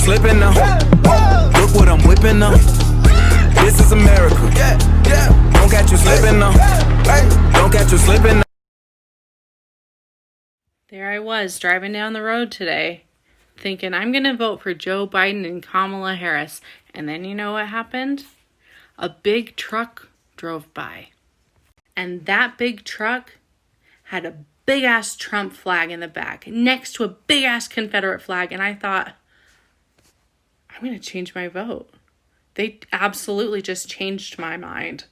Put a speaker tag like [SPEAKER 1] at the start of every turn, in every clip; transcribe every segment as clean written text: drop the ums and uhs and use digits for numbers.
[SPEAKER 1] slipping now. Look what I'm whipping now. This is America. Don't catch you slipping now. Don't catch you slipping now.
[SPEAKER 2] There I was driving down the road today thinking I'm going to vote for Joe Biden and Kamala Harris. And then you know what happened? A big truck drove by. And that big truck had a big ass Trump flag in the back next to a big ass Confederate flag. And I thought, I'm going to change my vote. They absolutely just changed my mind.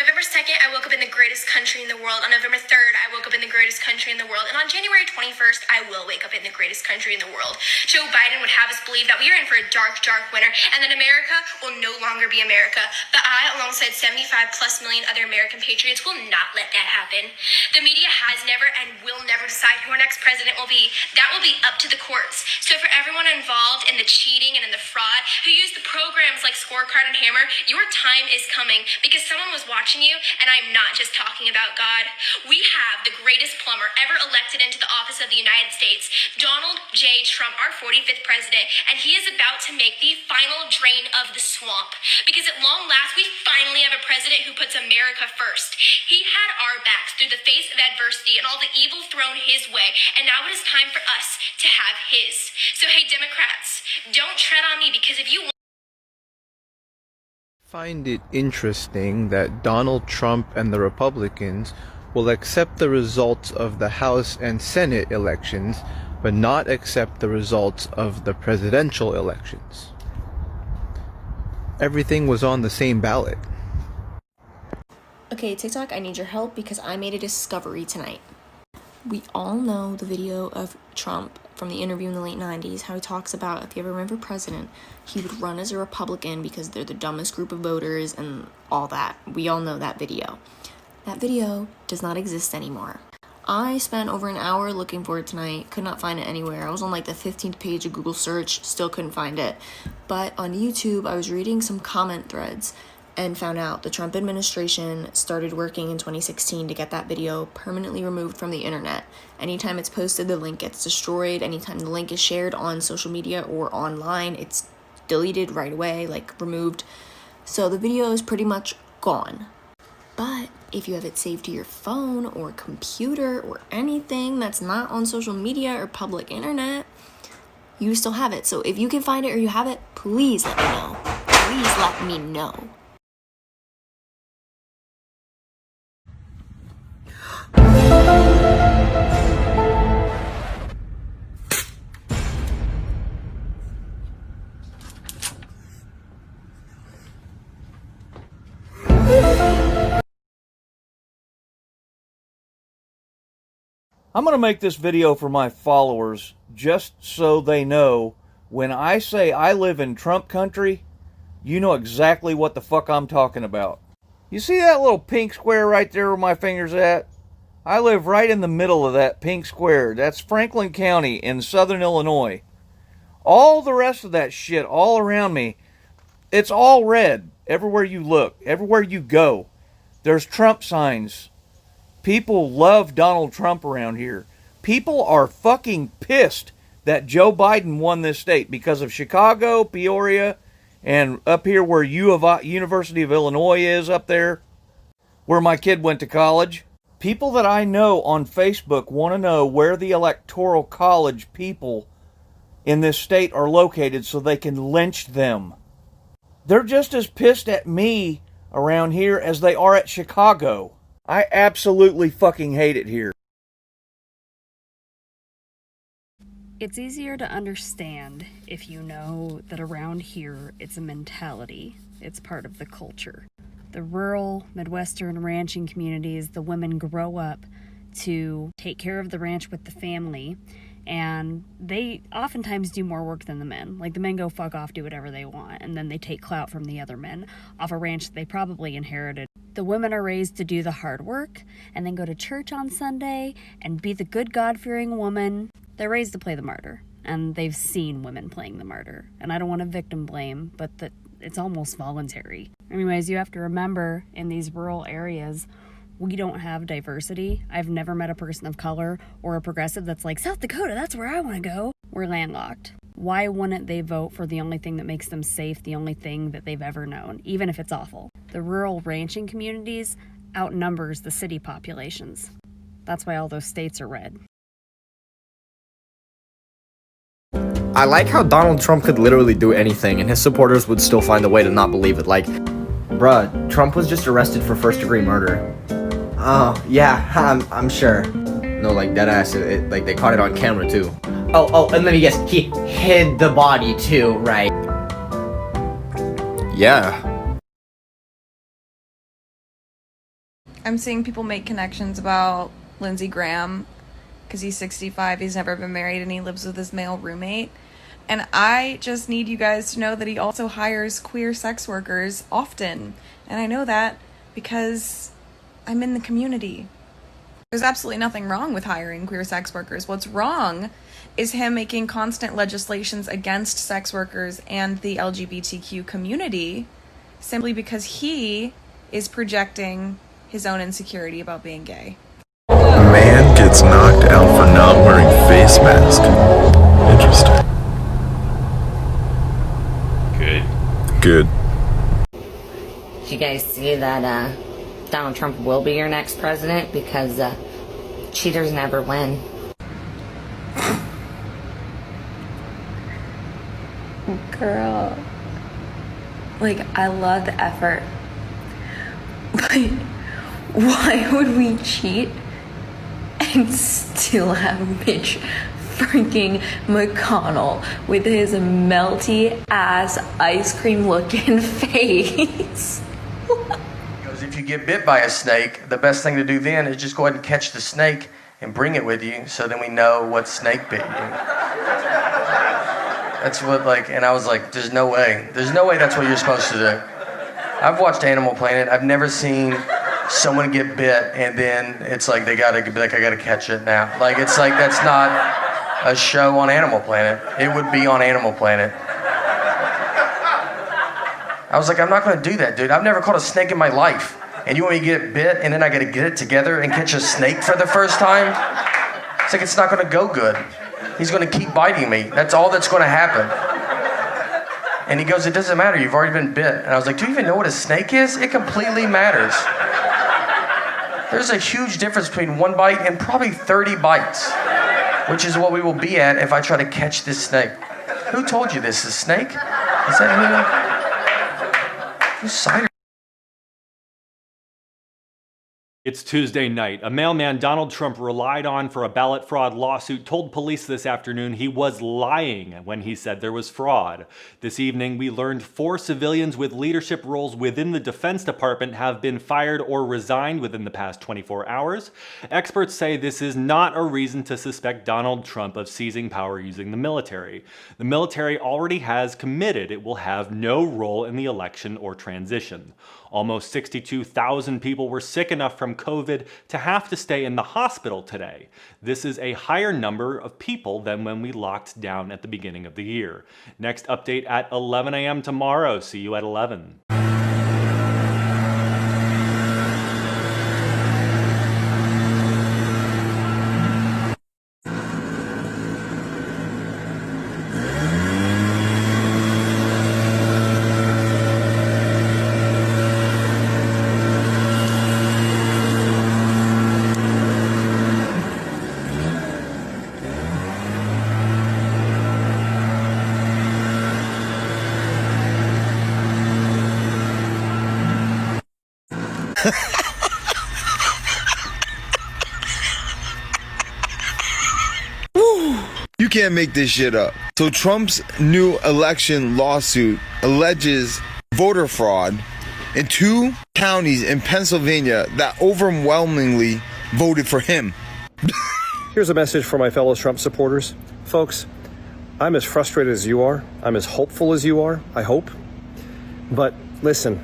[SPEAKER 3] November 2nd, I woke up in the greatest country in the world. On November 3rd, I woke up in the greatest country in the world. And on January 21st, I will wake up in the greatest country in the world. Joe Biden would have us believe that we are in for a dark, dark winter and that America will no longer be America. But I, alongside 75+ million other American patriots, will not let that happen. The media has never and will never decide who our next president will be. That will be up to the courts. So for everyone involved in the cheating and in the fraud, who use the programs like Scorecard and Hammer, your time is coming because someone was watching you, and I'm not just talking about God. We have the greatest plumber ever elected into the office of the United States, Donald J. Trump, our 45th president, and he is about to make the final drain of the swamp. Because at long last, we finally have a president who puts America first. He had our backs through the face of adversity and all the evil thrown his way, and now it is time for us to have his. So hey, Democrats, don't tread on me, because if you
[SPEAKER 4] Find it interesting that Donald Trump and the Republicans will accept the results of the House and Senate elections, but not accept the results of the presidential elections. Everything was on the same ballot.
[SPEAKER 5] Okay, TikTok, I need your help because I made a discovery tonight. We all know the video of Trump from the interview in the late 90s, how he talks about if he ever ran for president, he would run as a Republican because they're the dumbest group of voters and all that. We all know that video. That video does not exist anymore. I spent over an hour looking for it tonight, could not find it anywhere. I was on like the 15th page of Google search, still couldn't find it. But on YouTube, I was reading some comment threads and found out the Trump administration started working in 2016 to get that video permanently removed from the internet. Anytime it's posted, the link gets destroyed. Anytime the link is shared on social media or online, it's deleted right away, like removed. So the video is pretty much gone. But if you have it saved to your phone or computer or anything that's not on social media or public internet, you still have it. So if you can find it or you have it, please let me know. Please let me know.
[SPEAKER 6] I'm going to make this video for my followers just so they know when I say I live in Trump country, you know exactly what the fuck I'm talking about. You see that little pink square right there where my finger's at? I live right in the middle of that pink square. That's Franklin County in southern Illinois. All the rest of that shit all around me, it's all red. Everywhere you look, everywhere you go, there's Trump signs. People love Donald Trump around here. People are fucking pissed that Joe Biden won this state because of Chicago, Peoria, and up here where University of Illinois is up there, where my kid went to college. People that I know on Facebook want to know where the Electoral College people in this state are located so they can lynch them. They're just as pissed at me around here as they are at Chicago. I absolutely fucking hate it here.
[SPEAKER 7] It's easier to understand if you know that around here it's a mentality. It's part of the culture. The rural, Midwestern ranching communities, the women grow up to take care of the ranch with the family, and they oftentimes do more work than the men. Like, the men go fuck off, do whatever they want, and then they take clout from the other men off a ranch that they probably inherited. The women are raised to do the hard work and then go to church on Sunday and be the good God-fearing woman. They're raised to play the martyr, and they've seen women playing the martyr. And I don't want to victim blame, but that it's almost voluntary. Anyways, you have to remember, in these rural areas, we don't have diversity. I've never met a person of color or a progressive that's like, South Dakota, that's where I want to go. We're landlocked. Why wouldn't they vote for the only thing that makes them safe, the only thing that they've ever known, even if it's awful? The rural ranching communities outnumbers the city populations. That's why all those states are red.
[SPEAKER 8] I like how Donald Trump could literally do anything and his supporters would still find a way to not believe it. Like, bruh, Trump was just arrested for first-degree murder.
[SPEAKER 9] Oh, yeah, I'm sure.
[SPEAKER 8] No, like, deadass, like, they caught it on camera, too.
[SPEAKER 9] Oh, and let me guess, he hid the body too, right?
[SPEAKER 8] Yeah.
[SPEAKER 10] I'm seeing people make connections about Lindsey Graham because he's 65, he's never been married, and he lives with his male roommate. And I just need you guys to know that he also hires queer sex workers often. And I know that because I'm in the community. There's absolutely nothing wrong with hiring queer sex workers. What's wrong is him making constant legislations against sex workers and the LGBTQ community simply because he is projecting his own insecurity about being gay.
[SPEAKER 11] Man gets knocked out for not wearing face mask. Interesting. Good.
[SPEAKER 12] Did you guys see that Donald Trump will be your next president because cheaters never win?
[SPEAKER 10] Girl, like, I love the effort, but why would we cheat and still have Mitch freaking McConnell with his melty ass ice cream looking face?
[SPEAKER 13] Because if you get bit by a snake, the best thing to do then is just go ahead and catch the snake and bring it with you, so then we know what snake bit you. That's what, like, and I was like, there's no way that's what you're supposed to do. I've watched Animal Planet. I've never seen someone get bit and then it's like they gotta be like, I gotta catch it now. Like, it's like, that's not a show on Animal Planet. It would be on Animal Planet. I was like, I'm not gonna do that, dude. I've never caught a snake in my life. And you want me to get bit and then I gotta get it together and catch a snake for the first time? It's like, it's not gonna go good. He's gonna keep biting me. That's all that's gonna happen. And he goes, it doesn't matter, you've already been bit. And I was like, do you even know what a snake is? It completely matters. There's a huge difference between one bite and probably 30 bites, which is what we will be at if I try to catch this snake. Who told you this? A snake? Is that who? Who's cider?
[SPEAKER 14] It's Tuesday night. A mailman Donald Trump relied on for a ballot fraud lawsuit told police this afternoon he was lying when he said there was fraud. This evening, we learned 4 civilians with leadership roles within the Defense Department have been fired or resigned within the past 24 hours. Experts say this is not a reason to suspect Donald Trump of seizing power using the military. The military already has committed it will have no role in the election or transition. Almost 62,000 people were sick enough from COVID to have to stay in the hospital today. This is a higher number of people than when we locked down at the beginning of the year. Next update at 11 a.m. tomorrow. See you at 11.
[SPEAKER 15] You can't make this shit up. So Trump's new election lawsuit alleges voter fraud in 2 counties in Pennsylvania that overwhelmingly voted for him.
[SPEAKER 16] Here's a message for my fellow Trump supporters. Folks, I'm as frustrated as you are. I'm as hopeful as you are, I hope. But listen,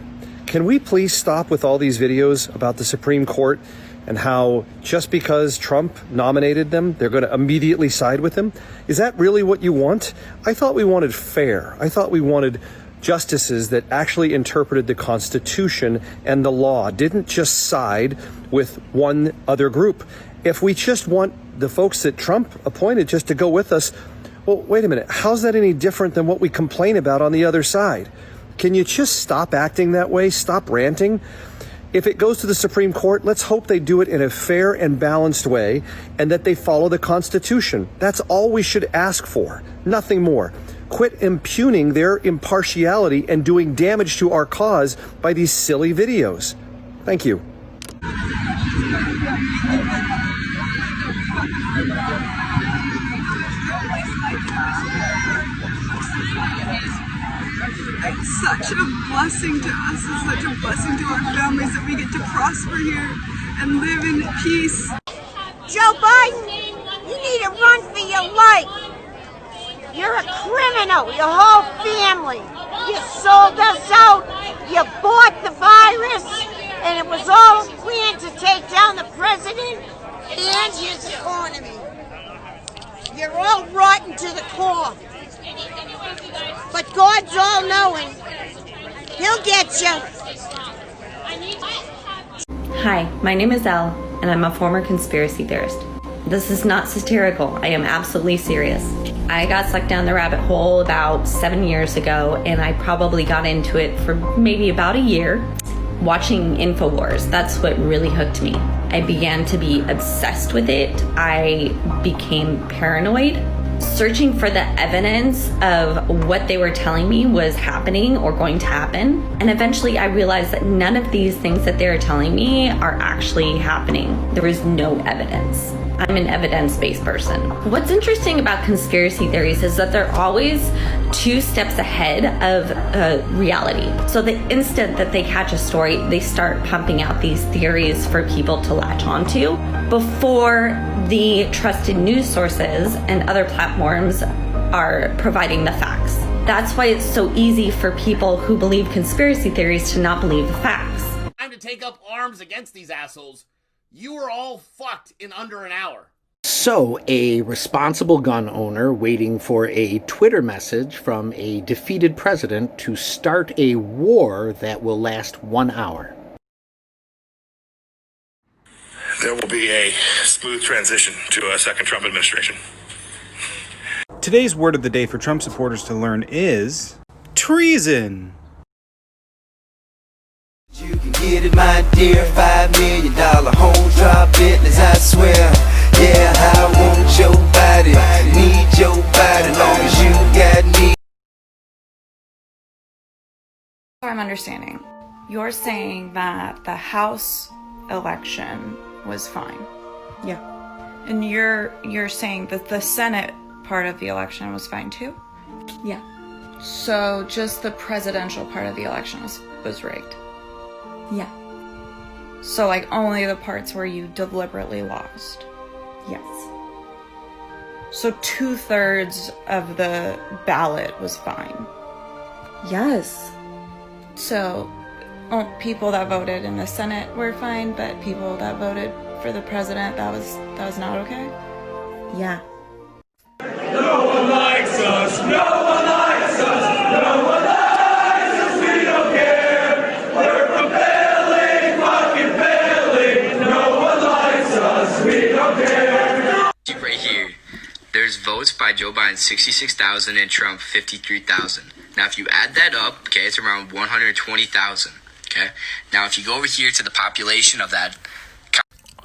[SPEAKER 16] can we please stop with all these videos about the Supreme Court and how just because Trump nominated them, they're going to immediately side with him? Is that really what you want? I thought we wanted fair. I thought we wanted justices that actually interpreted the Constitution and the law, didn't just side with one other group. If we just want the folks that Trump appointed just to go with us, Well, wait a minute. How's that any different than what we complain about on the other side? Can you just stop acting that way? Stop ranting? If it goes to the Supreme Court, let's hope they do it in a fair and balanced way and that they follow the Constitution. That's all we should ask for. Nothing more. Quit impugning their impartiality and doing damage to our cause by these silly videos. Thank you.
[SPEAKER 17] It's such a blessing to us. It's such a blessing to our families that we get to prosper here and live in peace.
[SPEAKER 18] Joe Biden, you need to run for your life. You're a criminal, your whole family. You sold us out. You bought the virus, and it was all a plan to take down the president and his economy. You're all rotten to the core. But God's all-knowing. He'll get you.
[SPEAKER 19] Hi, my name is Elle, and I'm a former conspiracy theorist. This is not satirical. I am absolutely serious. I got sucked down the rabbit hole about 7 years ago, and I probably got into it for maybe about a year. Watching InfoWars, that's what really hooked me. I began to be obsessed with it. I became paranoid. Searching for the evidence of what they were telling me was happening or going to happen. And eventually I realized that none of these things that they were telling me are actually happening. There was no evidence. I'm an evidence-based person. What's interesting about conspiracy theories is that they're always 2 steps ahead of reality. So the instant that they catch a story, they start pumping out these theories for people to latch onto before the trusted news sources and other platforms are providing the facts. That's why it's so easy for people who believe conspiracy theories to not believe the facts.
[SPEAKER 20] Time to take up arms against these assholes. You are all fucked in under an hour.
[SPEAKER 21] So, a responsible gun owner waiting for a Twitter message from a defeated president to start a war that will last 1 hour.
[SPEAKER 22] There will be a smooth transition to a second Trump administration.
[SPEAKER 23] Today's word of the day for Trump supporters to learn is treason.
[SPEAKER 24] You can get it, my dear, $5 million home drop Bentleys, I swear. Yeah, I want your body, need your body, long as you got me.
[SPEAKER 10] I'm understanding. You're saying that the House election was fine.
[SPEAKER 5] Yeah.
[SPEAKER 10] And you're saying that the Senate part of the election was fine too?
[SPEAKER 5] Yeah.
[SPEAKER 10] So just the presidential part of the election was rigged?
[SPEAKER 5] Yeah.
[SPEAKER 10] So like only the parts where you deliberately lost?
[SPEAKER 5] Yes.
[SPEAKER 10] So 2/3 of the ballot was fine?
[SPEAKER 5] Yes.
[SPEAKER 10] So people that voted in the Senate were fine, but people that voted for the president, that was not okay?
[SPEAKER 5] Yeah.
[SPEAKER 1] No one likes us, no one likes us, no one likes us, we don't care. We're compelling, fucking compelling, no one likes us, we don't care.
[SPEAKER 25] Right here, there's votes by Joe Biden 66,000 and Trump 53,000. Now if you add that up, okay, it's around 120,000. Okay. Now, if you go over here to the population of that,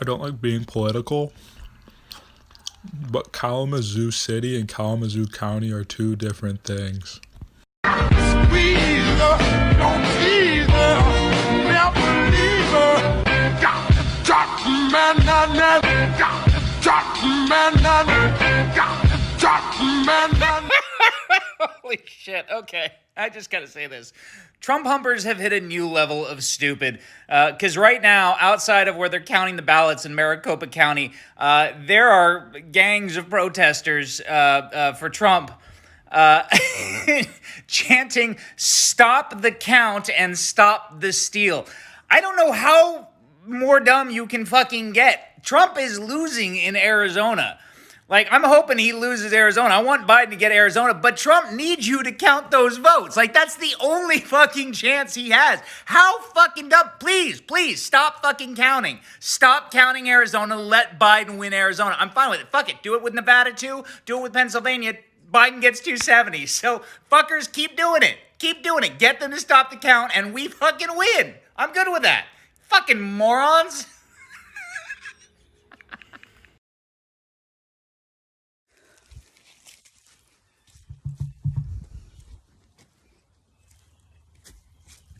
[SPEAKER 26] I don't like being political, but Kalamazoo City and Kalamazoo County are 2 different things.
[SPEAKER 27] Holy shit. Okay. I just gotta say this. Trump humpers have hit a new level of stupid. Because right now, outside of where they're counting the ballots in Maricopa County, there are gangs of protesters for Trump chanting, "Stop the count and stop the steal." I don't know how more dumb you can fucking get. Trump is losing in Arizona. Like, I'm hoping he loses Arizona. I want Biden to get Arizona, but Trump needs you to count those votes. Like, that's the only fucking chance he has. How fucking dumb? Please, stop fucking counting. Stop counting Arizona. Let Biden win Arizona. I'm fine with it. Fuck it. Do it with Nevada, too. Do it with Pennsylvania. Biden gets 270. So fuckers, keep doing it. Keep doing it. Get them to stop the count and we fucking win. I'm good with that. Fucking morons.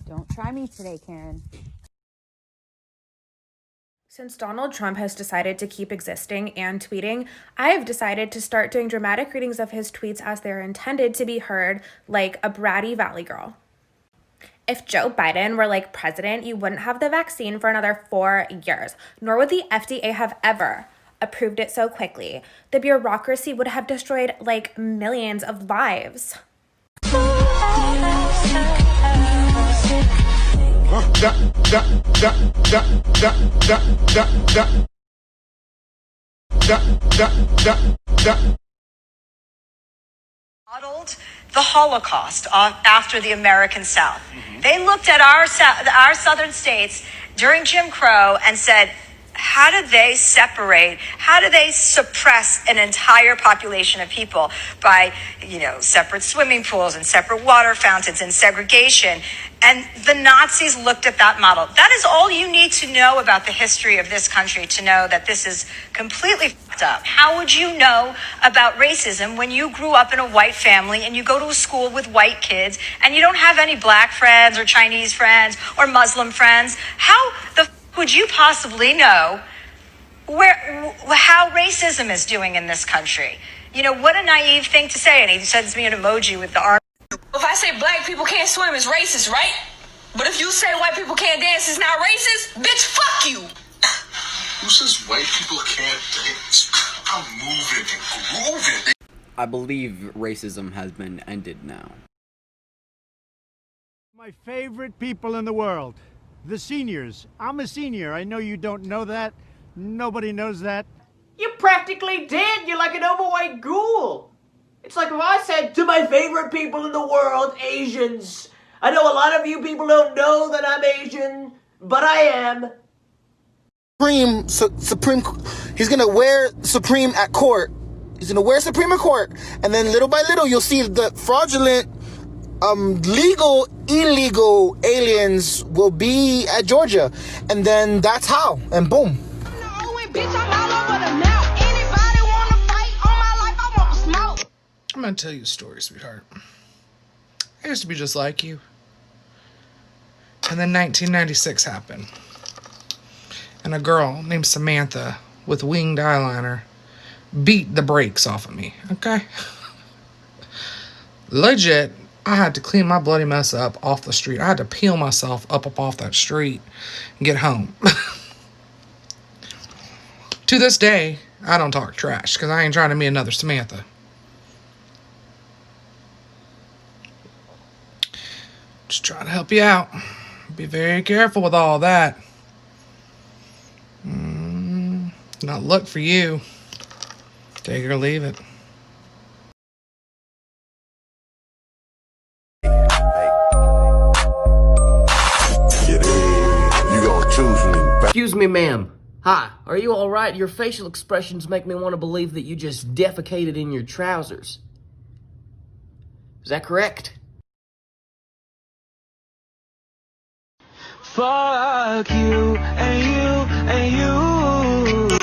[SPEAKER 2] Don't try me today, Karen.
[SPEAKER 3] Since Donald Trump has decided to keep existing and tweeting, I have decided to start doing dramatic readings of his tweets as they're intended to be heard, like a bratty valley girl. If Joe Biden were like president, you wouldn't have the vaccine for another 4 years, nor would the FDA have ever approved it so quickly. The bureaucracy would have destroyed like millions of lives.
[SPEAKER 4] Modeled the Holocaust after the American South. They looked at our southern states during Jim Crow and said, how do they separate, how do they suppress an entire population of people by, separate swimming pools and separate water fountains and segregation? And the Nazis looked at that model. That is all you need to know about the history of this country to know that this is completely fucked up. How would you know about racism when you grew up in a white family and you go to a school with white kids and you don't have any black friends or Chinese friends or Muslim friends? How the would you possibly know how racism is doing in this country? What a naive thing to say. And he sends me an emoji with the arm.
[SPEAKER 6] If I say black people can't swim, it's racist, right? But if you say white people can't dance, it's not racist? Bitch, fuck you!
[SPEAKER 22] Who says white people can't dance? I'm moving and grooving.
[SPEAKER 7] I believe racism has been ended now.
[SPEAKER 8] My favorite people in the world, the seniors. I'm a senior. I know you don't know that. Nobody knows that.
[SPEAKER 9] You're practically dead. You're like an overweight ghoul. It's like if I said to my favorite people in the world, Asians. I know a lot of you people don't know that I'm Asian, but I am.
[SPEAKER 28] Supreme, he's gonna wear Supreme at court. He's gonna wear Supreme at court, and then little by little you'll see the fraudulent, legal, illegal aliens will be at Georgia, and then that's how, and boom.
[SPEAKER 29] I'm gonna tell you a story, sweetheart. I used to be just like you. And then 1996 happened. And a girl named Samantha with winged eyeliner beat the brakes off of me, okay? Legit, I had to clean my bloody mess up off the street. I had to peel myself up off that street and get home. To this day, I don't talk trash because I ain't trying to be another Samantha. Just trying to help you out. Be very careful with all that. Not luck for you. Take it or leave it.
[SPEAKER 30] Excuse me, ma'am. Hi, are you alright? Your facial expressions make me want to believe that you just defecated in your trousers. Is that correct?
[SPEAKER 24] Fuck you and you and you.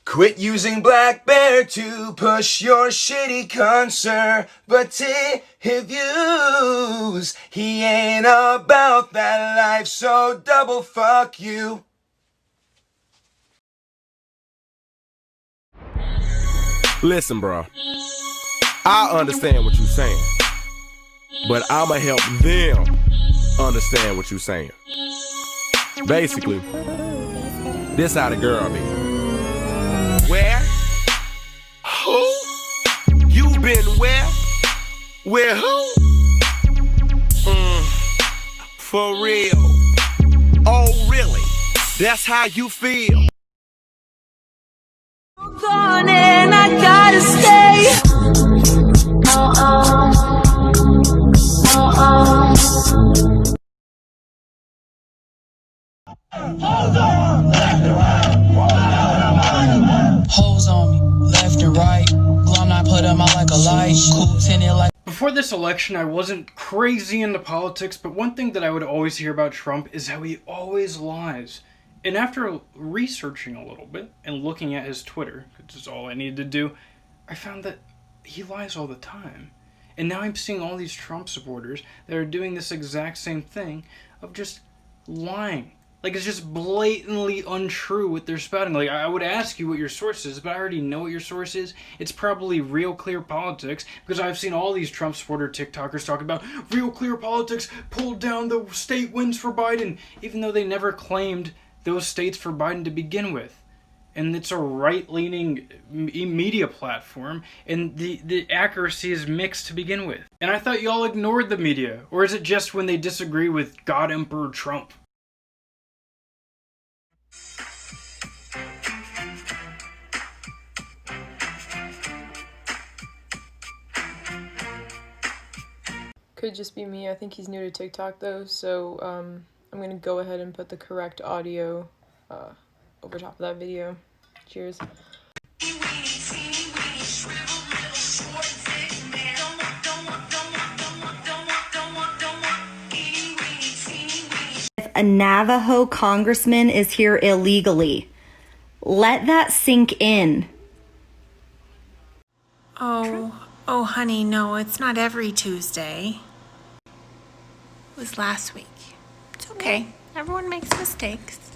[SPEAKER 24] Quit using Black Bear to push your shitty conservative views. He ain't about that life, so double fuck you.
[SPEAKER 31] Listen, bro. I understand what you're saying, but I'ma help them understand what you're saying. Basically, this how the girl be. Where? Who? You been where? Where who? For real. Oh, really? That's how you feel?
[SPEAKER 6] Gone and I gotta stay. Hoes on me, left and right. Glum, I put them out like a light. Cool
[SPEAKER 11] Before this election, I wasn't crazy into politics, but one thing that I would always hear about Trump is how he always lies. And after researching a little bit and looking at his Twitter, which is all I needed to do, I found that he lies all the time. And now I'm seeing all these Trump supporters that are doing this exact same thing of just lying. Like, it's just blatantly untrue what they're spouting. Like, I would ask you what your source is, but I already know what your source is. It's probably Real Clear Politics, because I've seen all these Trump supporter TikTokers talk about Real Clear Politics pulled down the state wins for Biden, even though they never claimed those states for Biden to begin with. And it's a right-leaning media platform, and the accuracy is mixed to begin with. And I thought y'all ignored the media, or is it just when they disagree with God Emperor Trump?
[SPEAKER 12] Could just be me. I think he's new to TikTok though, so I'm gonna go ahead and put the correct audio over top of that video. Cheers.
[SPEAKER 13] If a Navajo congressman is here illegally, let that sink in.
[SPEAKER 3] Oh, honey, no, it's not every Tuesday. It was last week. It's okay. Everyone makes mistakes.